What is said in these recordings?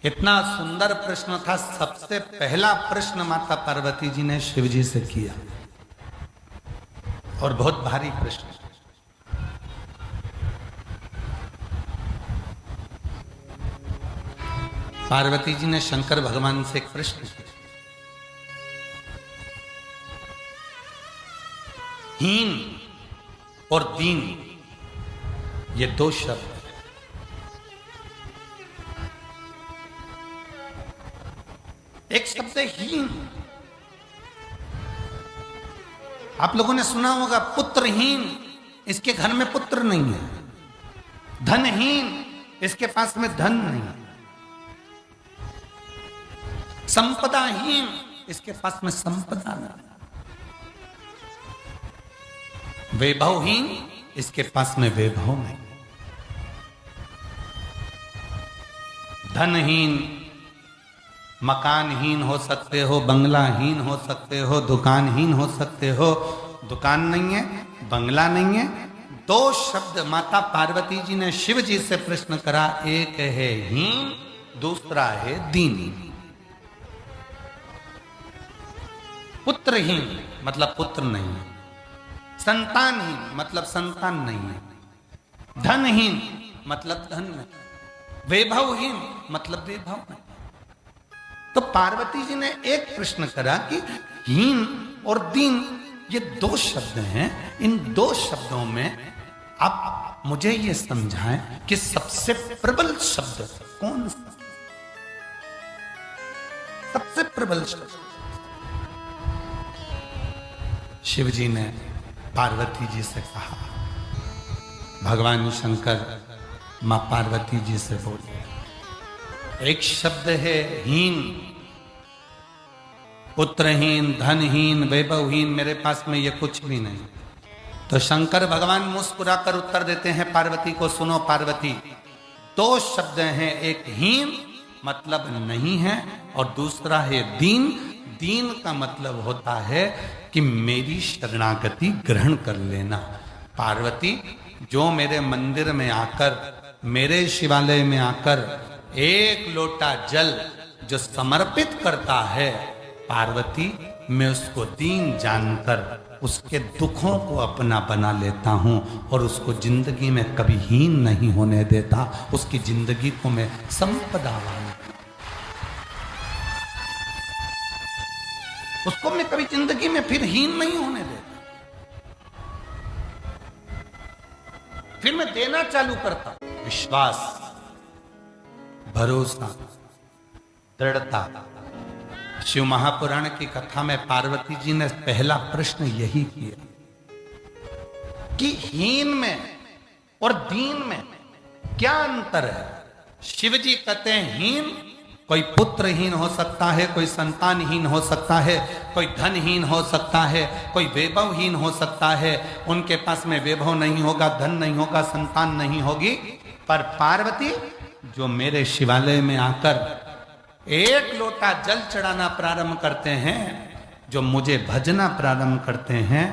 इतना सुंदर प्रश्न था। सबसे पहला प्रश्न माता पार्वती जी ने शिव जी से किया और बहुत भारी प्रश्न। पार्वती जी ने शंकर भगवान से एक प्रश्न किया, हीन और दीन ये दो शब्द, एक शब्द हीन। आप लोगों ने सुना होगा पुत्रहीन, इसके घर में पुत्र नहीं है। धनहीन, इसके पास में धन नहीं है। संपदाहीन, इसके पास में संपदा नहीं। वैभवहीन, इसके पास में वैभव नहीं। धनहीन, मकानहीन हो सकते हो, बंगलाहीन हो सकते हो, दुकानहीन हो सकते हो। दुकान नहीं है, बंगला नहीं है। दो शब्द माता पार्वती जी ने शिव जी से प्रश्न करा, एक है हीन, दूसरा है दीन। पुत्रहीन मतलब पुत्र नहीं है, संतानहीन मतलब संतान नहीं है, धनहीन मतलब धन नहीं, वैभवहीन मतलब वैभव नहीं। तो पार्वती जी ने एक प्रश्न करा कि हीन और दीन ये दो शब्द हैं, इन दो शब्दों में आप मुझे ये समझाएं कि सबसे प्रबल शब्द कौन सा? सबसे प्रबल शब्द। शिव जी ने पार्वती जी से कहा, भगवान शंकर मां पार्वती जी से बोले, एक शब्द है हीन, पुत्रहीन, धनहीन, वैभवहीन, मेरे पास में ये कुछ भी नहीं। तो शंकर भगवान मुस्कुराकर उत्तर देते हैं पार्वती को, सुनो पार्वती, दो शब्द हैं, एक हीन मतलब नहीं है और दूसरा है दीन। दीन का मतलब होता है कि मेरी शरणागति ग्रहण कर लेना। पार्वती, जो मेरे मंदिर में आकर, मेरे शिवालय में आकर एक लोटा जल जो समर्पित करता है, पार्वती मैं उसको दीन जानकर उसके दुखों को अपना बना लेता हूं और उसको जिंदगी में कभी हीन नहीं होने देता। उसकी जिंदगी को मैं संपदावान, उसको मैं कभी जिंदगी में फिर हीन नहीं होने देता। फिर मैं देना चालू करता। विश्वास, भरोसा, दृढ़ता। शिव महापुराण की कथा में पार्वती जी ने पहला प्रश्न यही किया कि हीन में और दीन में क्या अंतर है। शिव जी कहते हैं हीन, कोई पुत्रहीन हो सकता है, कोई संतानहीन हो सकता है, कोई धनहीन हो सकता है, कोई वैभवहीन हो सकता है। उनके पास में वैभव नहीं होगा, धन नहीं होगा, संतान नहीं होगी। पर पार्वती जो मेरे शिवालय में आकर एक लोटा जल चढ़ाना प्रारंभ करते हैं, जो मुझे भजना प्रारंभ करते हैं,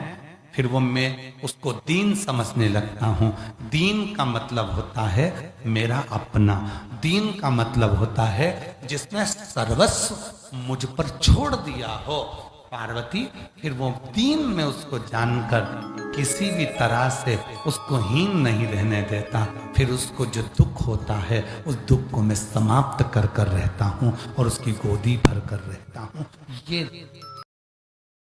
फिर वो मैं उसको दीन समझने लगता हूं। दीन का मतलब होता है मेरा अपना। दीन का मतलब होता है जिसने सर्वस्व मुझ पर छोड़ दिया हो। पार्वती, फिर वो दीन में उसको जानकर किसी भी तरह से उसको हीन नहीं रहने देता। फिर उसको जो दुख होता है, उस दुख को मैं समाप्त कर कर रहता हूं और उसकी गोदी भर कर रहता हूं। ये